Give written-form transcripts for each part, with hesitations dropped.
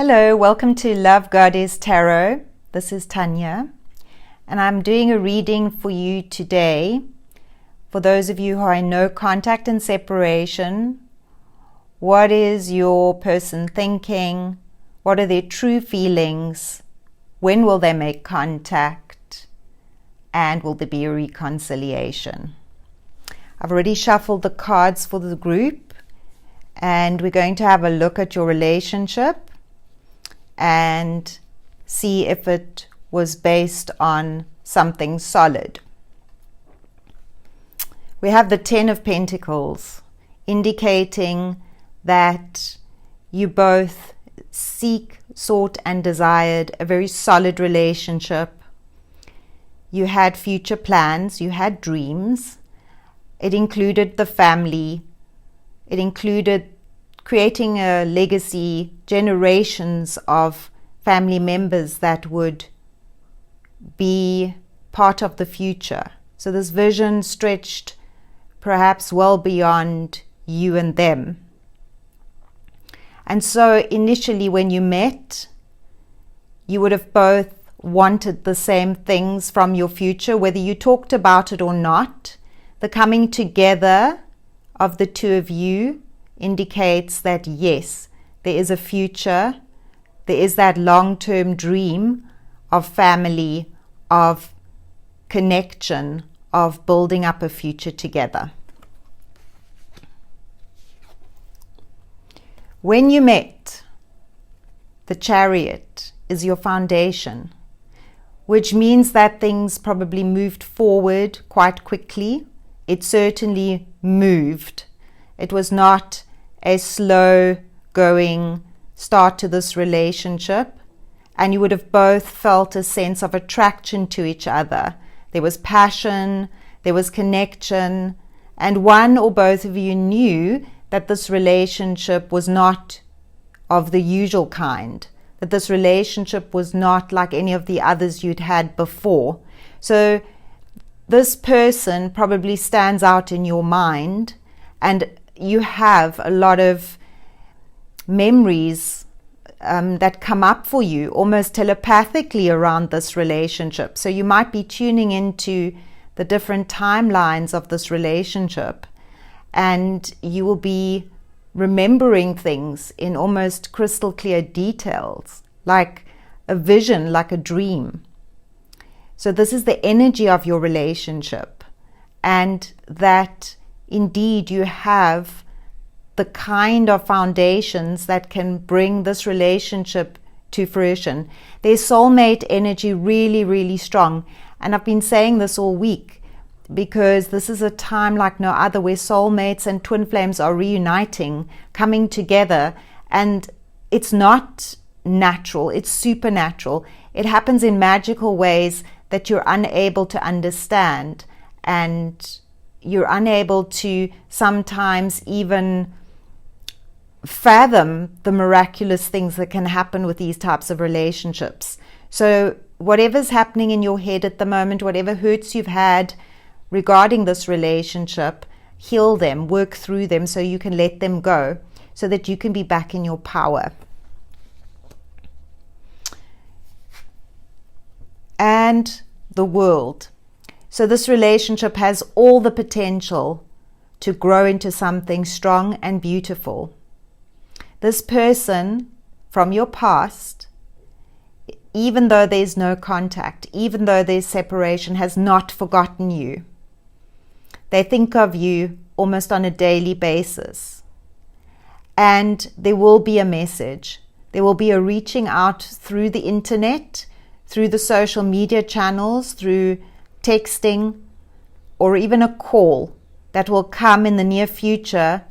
Hello, welcome to Love Goddess Tarot. This is Tanya, and I'm doing a reading for you today. For those of you who are in no contact and separation, what is your person thinking? What are their true feelings? When will they make contact? And will there be a reconciliation? I've already shuffled the cards for the group, and we're going to have a look at your relationship and see if it was based on something solid. We have the Ten of Pentacles, indicating that you both sought and desired a very solid relationship. You had future plans, you had dreams. It included the family. It included creating a legacy, generations of family members that would be part of the future. So this vision stretched perhaps well beyond you and them. And so initially when you met, you would have both wanted the same things from your future, whether you talked about it or not. The coming together of the two of you indicates that yes, there is a future, there is that long-term dream of family, of connection, of building up a future together. When you met, the Chariot is your foundation, which means that things probably moved forward quite quickly. It certainly moved. It was not a slow going start to this relationship, and you would have both felt a sense of attraction to each other. There was passion, there was connection, and one or both of you knew that this relationship was not of the usual kind, that this relationship was not like any of the others you'd had before. So this person probably stands out in your mind, and you have a lot of memories that come up for you almost telepathically around this relationship. So you might be tuning into the different timelines of this relationship, and you will be remembering things in almost crystal clear details, like a vision, like a dream. So this is the energy of your relationship, and that indeed you have the kind of foundations that can bring this relationship to fruition. There's soulmate energy really, really strong. And I've been saying this all week because this is a time like no other where soulmates and twin flames are reuniting, coming together. And it's not natural, it's supernatural. It happens in magical ways that you're unable to understand, and you're unable to sometimes even fathom the miraculous things that can happen with these types of relationships. So whatever's happening in your head at the moment, whatever hurts you've had regarding this relationship, heal them, work through them so you can let them go, so that you can be back in your power. And the World. So this relationship has all the potential to grow into something strong and beautiful. This person from your past, even though there's no contact, even though there's separation, has not forgotten you. They think of you almost on a daily basis. And there will be a message. There will be a reaching out through the internet, through the social media channels, through texting, or even a call that will come in the near future,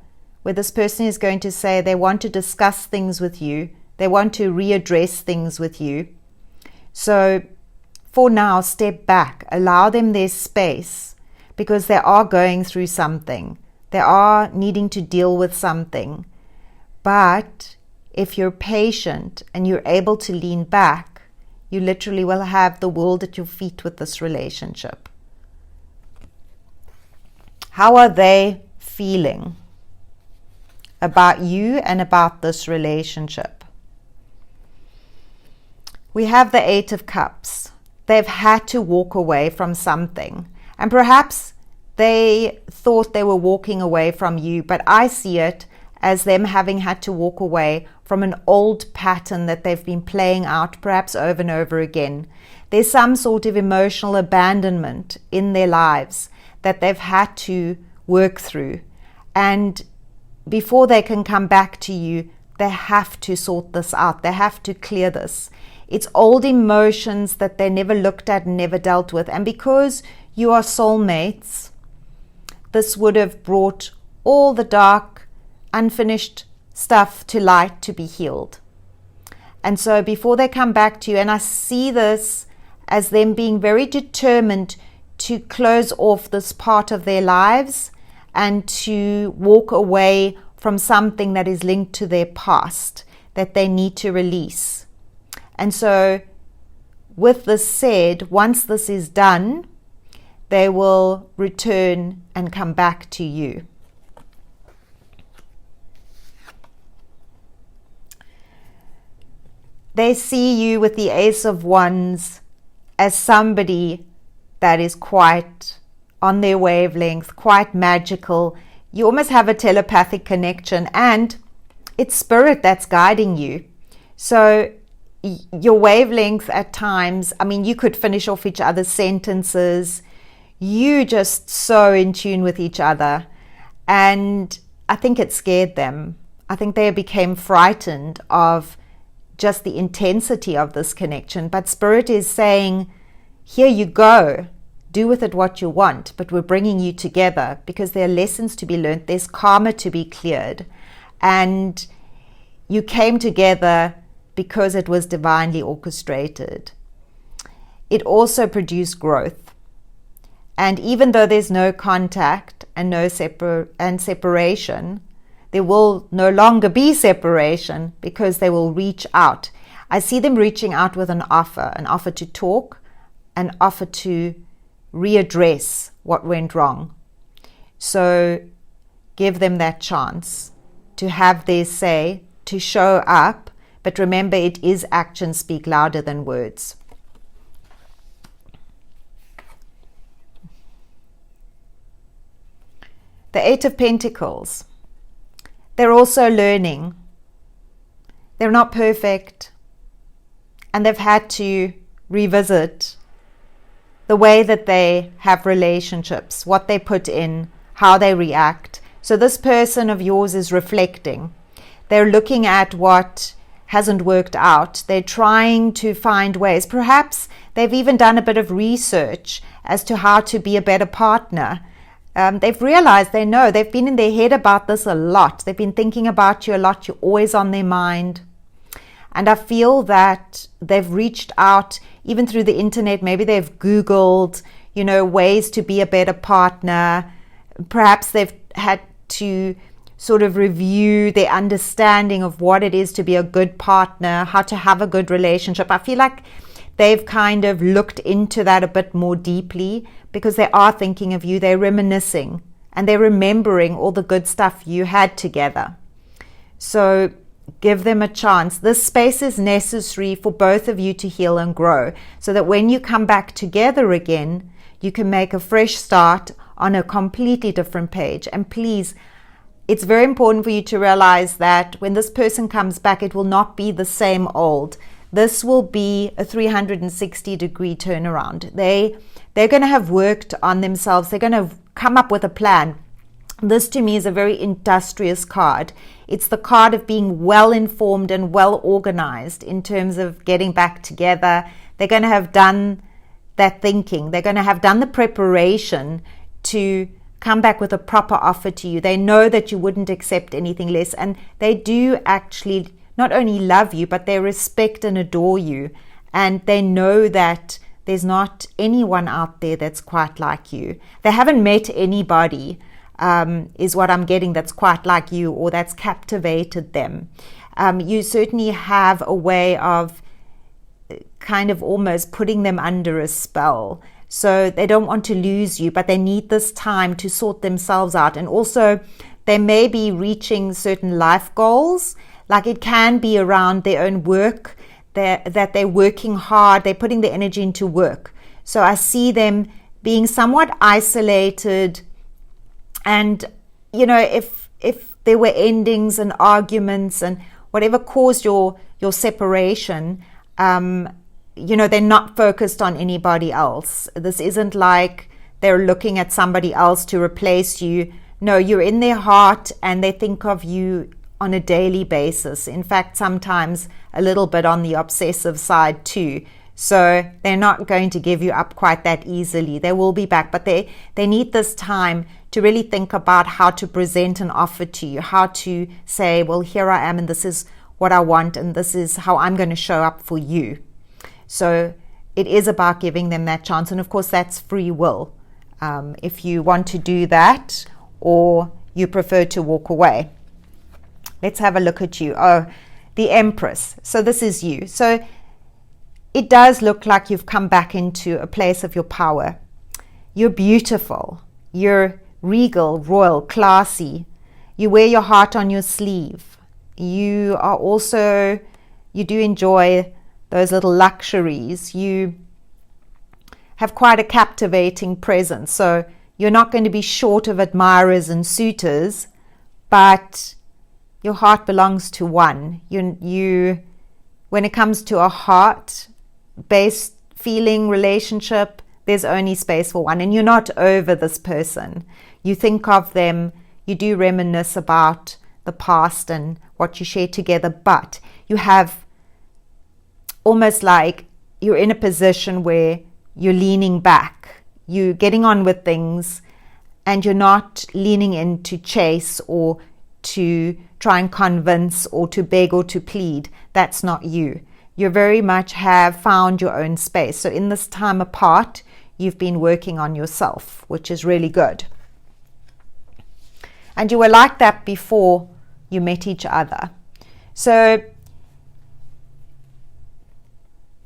where this person is going to say they want to discuss things with you, they want to readdress things with you. So for now, step back, allow them their space, because they are going through something. They are needing to deal with something. But if you're patient and you're able to lean back, you literally will have the world at your feet with this relationship. How are they feeling about you and about this relationship? we have the Eight of Cups. They've had to walk away from something. And perhaps they thought they were walking away from you, but I see it as them having had to walk away from an old pattern that they've been playing out, perhaps over and over again. There's some sort of emotional abandonment in their lives that they've had to work through. And before they can come back to you, they have to sort this out. They have to clear this. It's old emotions that they never looked at and never dealt with. And because you are soulmates, this would have brought all the dark, unfinished stuff to light to be healed. And so before they come back to you, and I see this as them being very determined to close off this part of their lives and to walk away from something that is linked to their past that they need to release. And so with this said, once this is done, they will return and come back to you. They see you with the Ace of Wands as somebody that is quite on their wavelength, quite magical. You almost have a telepathic connection, and it's spirit that's guiding you. So your wavelength at times, I mean, you could finish off each other's sentences. You just so in tune with each other. And I think it scared them. I think they became frightened of just the intensity of this connection. But Spirit is saying, here you go. Do with it what you want, but we're bringing you together because there are lessons to be learned. There's karma to be cleared. And you came together because it was divinely orchestrated. It also produced growth. And even though there's no contact and no separation, there will no longer be separation because they will reach out. I see them reaching out with an offer to talk, an offer to readdress what went wrong. So give them that chance to have their say, to show up. But remember, it is actions speak louder than words. The Eight of Pentacles. They're also learning. They're not perfect. And they've had to revisit the way that they have relationships, what they put in, how they react. So this person of yours is reflecting. They're looking at what hasn't worked out. They're trying to find ways. Perhaps they've even done a bit of research as to how to be a better partner. They've realized, they know, they've been in their head about this a lot. They've been thinking about you a lot. You're always on their mind. And I feel that they've reached out, even through the internet. Maybe they've Googled, ways to be a better partner. Perhaps they've had to sort of review their understanding of what it is to be a good partner, how to have a good relationship. I feel like they've kind of looked into that a bit more deeply because they are thinking of you. They're reminiscing and they're remembering all the good stuff you had together. So give them a chance. This space is necessary for both of you to heal and grow so that when you come back together again, you can make a fresh start on a completely different page. And please, it's very important for you to realize that when this person comes back, it will not be the same old. This will be a 360-degree turnaround. They're going to have worked on themselves. They're going to come up with a plan. This to me is a very industrious card. It's the card of being well informed and well organized in terms of getting back together. They're going to have done that thinking. They're going to have done the preparation to come back with a proper offer to you. They know that you wouldn't accept anything less. And they do actually not only love you, but they respect and adore you. And they know that there's not anyone out there that's quite like you. They haven't met anybody, is what I'm getting, that's quite like you or that's captivated them. You certainly have a way of kind of almost putting them under a spell. So they don't want to lose you, but they need this time to sort themselves out. And also they may be reaching certain life goals, like it can be around their own work. that they're working hard, they're putting the energy into work. So I see them being somewhat isolated, and if there were endings and arguments and whatever caused your separation, they're not focused on anybody else. This isn't like they're looking at somebody else to replace you. No, you're in their heart, and they think of you on a daily basis. In fact, sometimes a little bit on the obsessive side too. So they're not going to give you up quite that easily. They will be back, but they need this time to really think about how to present an offer to you, how to say, well, here I am, and this is what I want, and this is how I'm going to show up for you. So it is about giving them that chance. And of course, that's free will. If you want to do that, or you prefer to walk away. Let's have a look at you. Oh, the Empress. So this is you. So it does look like you've come back into a place of your power. You're beautiful. You're regal, royal, classy. You wear your heart on your sleeve. You do enjoy those little luxuries. You have quite a captivating presence. So you're not going to be short of admirers and suitors, but your heart belongs to one. You when it comes to a heart-based feeling relationship, there's only space for one, and you're not over this person. You think of them, you do reminisce about the past and what you shared together, but you have almost like you're in a position where you're leaning back, you're getting on with things, and you're not leaning in to chase or to try and convince or to beg or to plead. That's not you. You very much have found your own space. So in this time apart, you've been working on yourself, which is really good. And you were like that before you met each other. So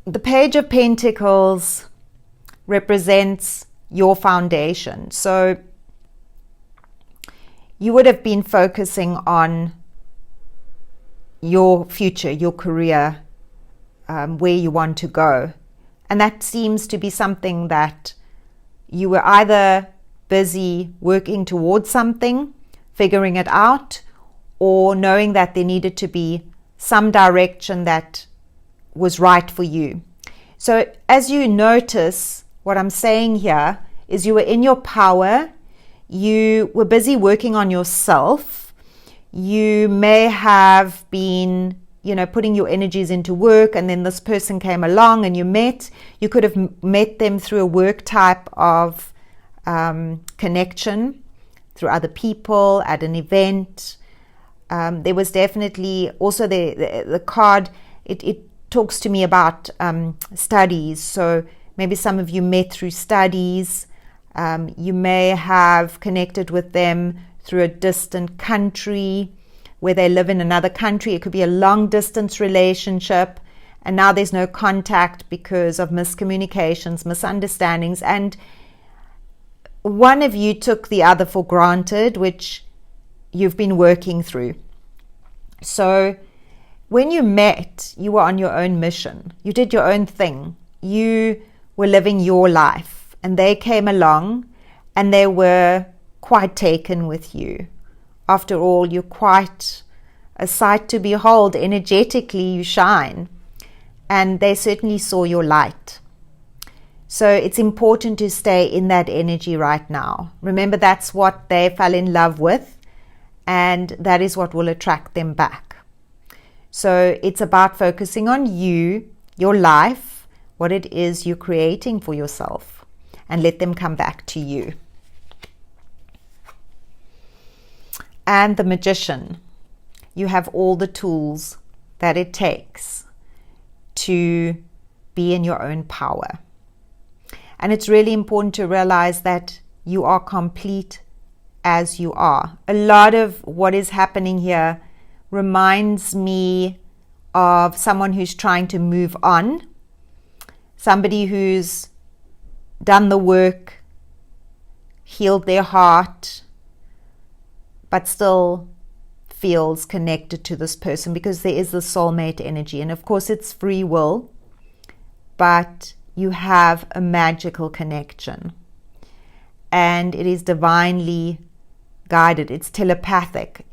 the Page of Pentacles represents your foundation. So you would have been focusing on your future, your career, where you want to go. And that seems to be something that you were either busy working towards something, figuring it out, or knowing that there needed to be some direction that was right for you. So as you notice, what I'm saying here is you were in your power, you were busy working on yourself, you may have been putting your energies into work, and then this person came along and you met. You could have met them through a work type of connection, through other people, at an event. There was definitely also the card, it talks to me about studies. So maybe some of you met through studies. You may have connected with them through a distant country, where they live in another country. It could be a long distance relationship, and now there's no contact because of miscommunications, misunderstandings, and one of you took the other for granted, which you've been working through. So when you met, you were on your own mission. You did your own thing. You were living your life, and they came along and they were quite taken with you. After all, you're quite a sight to behold. Energetically, you shine, and they certainly saw your light. So it's important to stay in that energy right now. Remember, that's what they fell in love with, and that is what will attract them back. So it's about focusing on you, your life, what it is you're creating for yourself, and let them come back to you. And the Magician. You have all the tools that it takes to be in your own power. And it's really important to realize that you are complete as you are. A lot of what is happening here reminds me of someone who's trying to move on, somebody who's done the work, healed their heart, but still feels connected to this person, because there is the soulmate energy. And of course, it's free will, but you have a magical connection. And it is divinely guided. It's telepathic.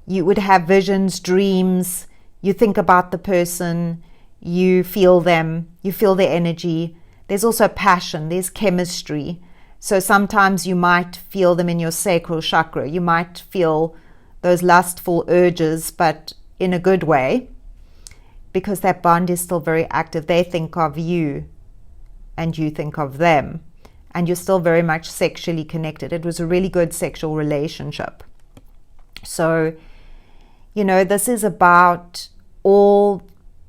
You would have visions, dreams. You think about the person. You feel them. You feel their energy. There's also passion. There's chemistry. So sometimes you might feel them in your sacral chakra. You might feel those lustful urges, but in a good way, because that bond is still very active. They think of you and you think of them, and you're still very much sexually connected. It was a really good sexual relationship. So, this is about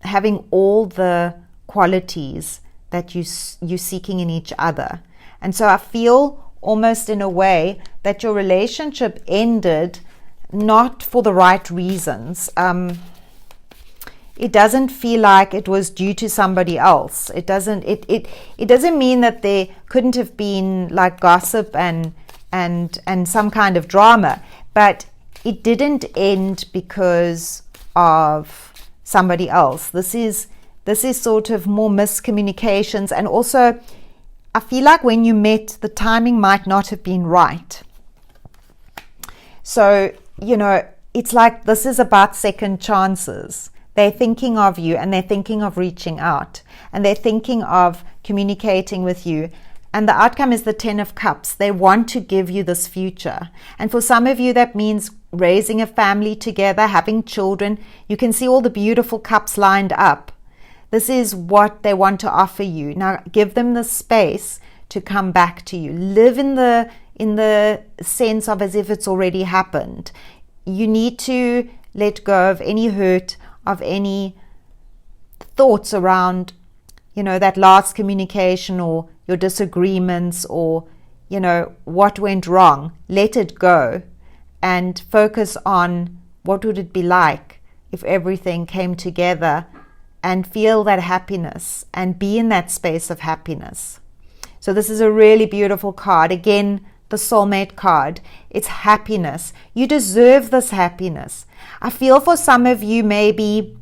having all the qualities that you're seeking in each other. And so I feel almost in a way that your relationship ended not for the right reasons. It doesn't feel like it was due to somebody else. It doesn't mean that there couldn't have been like gossip and some kind of drama, but it didn't end because of somebody else. This is sort of more miscommunications, and also I feel like when you met, the timing might not have been right. So, it's like this is about second chances. They're thinking of you, and they're thinking of reaching out, and they're thinking of communicating with you. And the outcome is the 10 of Cups. They want to give you this future. And for some of you, that means raising a family together, having children. You can see all the beautiful cups lined up. This is what they want to offer you. Now, give them the space to come back to you. Live in the sense of as if it's already happened. You need to let go of any hurt, of any thoughts around, that last communication, or your disagreements, or, what went wrong. Let it go and focus on what would it be like if everything came together, and feel that happiness and be in that space of happiness. So this is a really beautiful card. Again, the soulmate card. It's happiness. You deserve this happiness. I feel for some of you, maybe,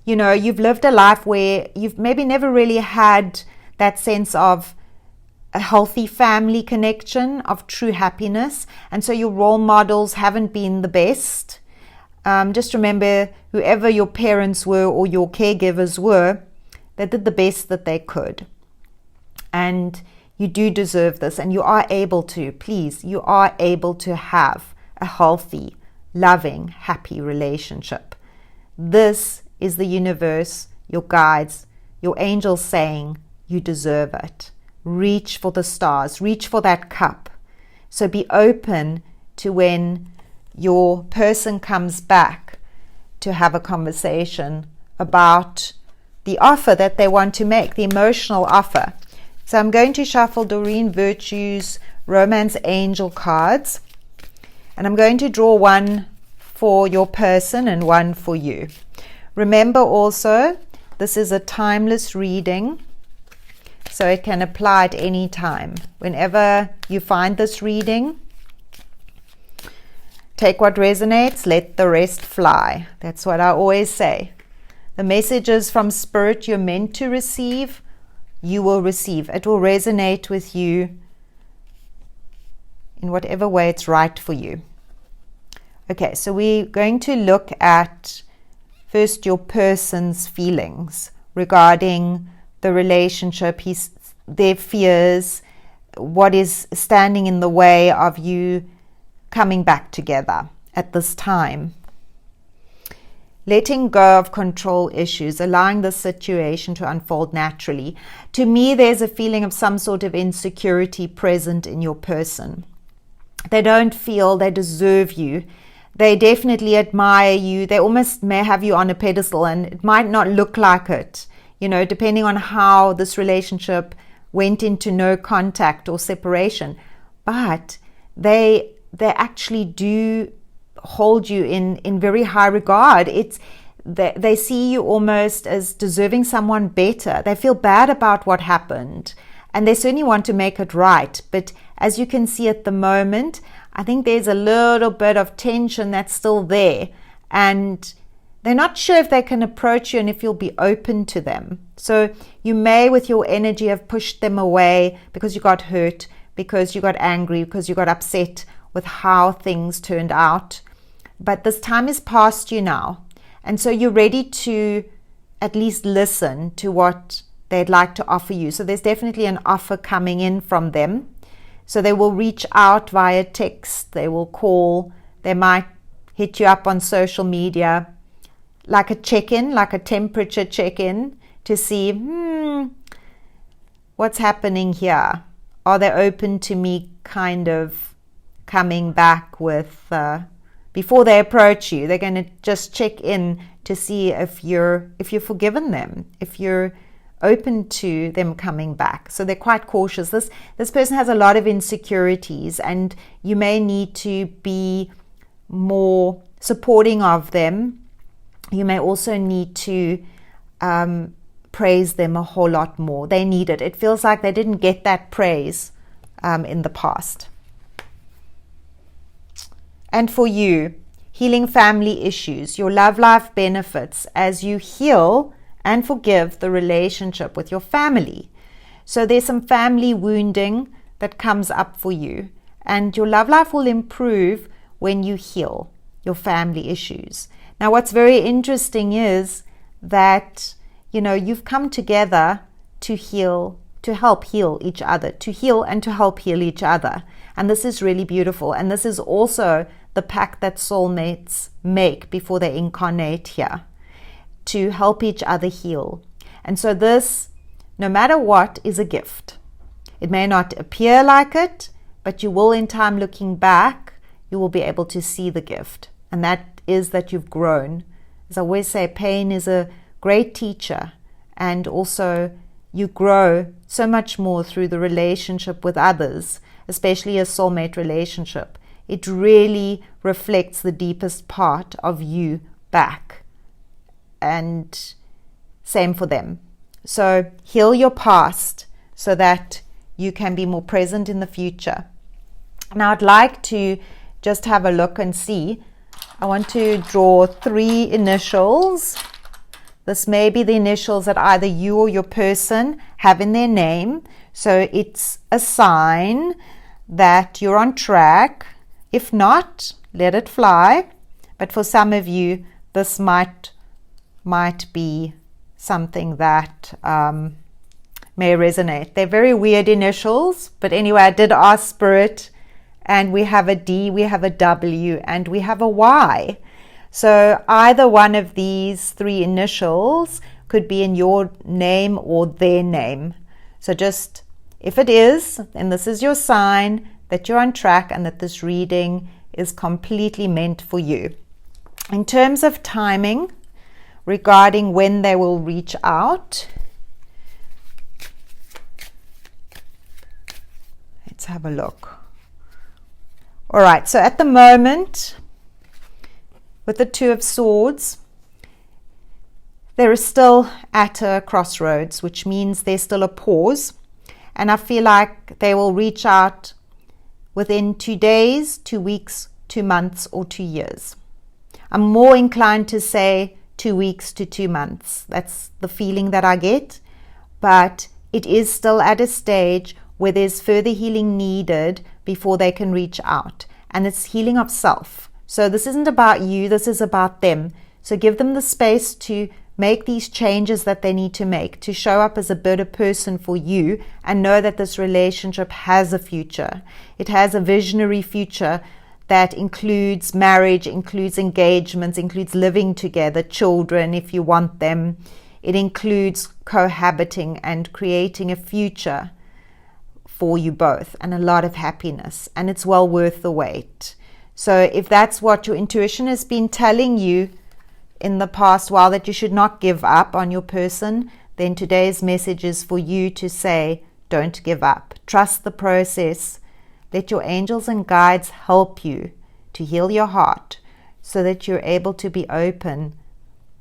you've lived a life where you've maybe never really had that sense of a healthy family connection, of true happiness. And so your role models haven't been the best. Just remember, whoever your parents were or your caregivers were, they did the best that they could. And you do deserve this, and you are able to, please, you are able to have a healthy, loving, happy relationship. This is the universe, your guides, your angels saying you deserve it. Reach for the stars, reach for that cup. So be open to when your person comes back to have a conversation about the offer that they want to make, the emotional offer. So I'm going to shuffle Doreen Virtue's Romance Angel cards, and I'm going to draw one for your person and one for you. Remember also, this is a timeless reading, so it can apply at any time. Whenever you find this reading, take what resonates, let the rest fly. That's what I always say. The messages from Spirit you're meant to receive, you will receive. It will resonate with you in whatever way it's right for you. Okay, so we're going to look at first your person's feelings regarding the relationship, their fears, what is standing in the way of you coming back together at this time. Letting go of control issues, allowing the situation to unfold naturally. To me, there's a feeling of some sort of insecurity present in your person. They don't feel they deserve you. They definitely admire you. They almost may have you on a pedestal, and it might not look like it, depending on how this relationship went into no contact or separation. But they actually do hold you in very high regard. They see you almost as deserving someone better. They feel bad about what happened, and they certainly want to make it right. But as you can see at the moment, I think there's a little bit of tension that's still there, and they're not sure if they can approach you and if you'll be open to them. So you may, with your energy, have pushed them away because you got hurt, because you got angry, because you got upset with how things turned out. But this time is past you now. And so you're ready to at least listen to what they'd like to offer you. So there's definitely an offer coming in from them. So they will reach out via text, they will call, they might hit you up on social media, like a check-in, like a temperature check-in, to see, what's happening here? Are they open to me kind of coming back with, before they approach you, they're going to just check in to see if you're forgiven them, if you're open to them coming back. So they're quite cautious. This person has a lot of insecurities, and you may need to be more supporting of them. You may also need to praise them a whole lot more. They need it. It feels like they didn't get that praise in the past. And for you, healing family issues, your love life benefits as you heal and forgive the relationship with your family. So there's some family wounding that comes up for you, and your love life will improve when you heal your family issues. Now, what's very interesting is that, you've come together to heal, to help heal each other, to heal and to help heal each other. And this is really beautiful. And this is also the pact that soulmates make before they incarnate here, to help each other heal. And so this, no matter what, is a gift. It may not appear like it, but you will, in time looking back, you will be able to see the gift. And that is that you've grown. As I always say, pain is a great teacher, and also you grow so much more through the relationship with others, especially a soulmate relationship. It really reflects the deepest part of you back, and same for them. So heal your past so that you can be more present in the future. Now I'd like to just have a look and see. I want to draw 3 initials. This may be the initials that either you or your person have in their name. So it's a sign that you're on track. If not, let it fly. But for some of you, this might be something that may resonate. They're very weird initials. But anyway, I did ask Spirit, and we have a D, we have a W, and we have a Y. So either one of these 3 initials could be in your name or their name. So just, if it is, then this is your sign that you're on track and that this reading is completely meant for you. In terms of timing, regarding when they will reach out, let's have a look. All right, so at the moment, with the 2 of Swords, they're still at a crossroads, which means there's still a pause. And I feel like they will reach out within 2 days, 2 weeks, 2 months, or 2 years. I'm more inclined to say 2 weeks to 2 months. That's the feeling that I get. But it is still at a stage where there's further healing needed before they can reach out. And it's healing of self. So this isn't about you, this is about them. So give them the space to make these changes that they need to make, to show up as a better person for you, and know that this relationship has a future. It has a visionary future that includes marriage, includes engagements, includes living together, children if you want them. It includes cohabiting and creating a future for you both, and a lot of happiness, and it's well worth the wait. So if that's what your intuition has been telling you in the past while, that you should not give up on your person, then today's message is for you to say, don't give up. Trust the process. Let your angels and guides help you to heal your heart so that you're able to be open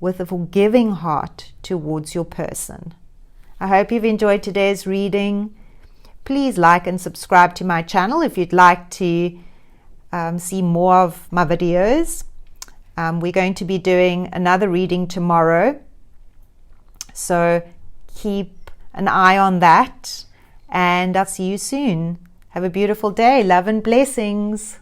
with a forgiving heart towards your person. I hope you've enjoyed today's reading. Please like and subscribe to my channel if you'd like to see more of my videos. We're going to be doing another reading tomorrow, so keep an eye on that, and I'll see you soon. Have a beautiful day. Love and blessings.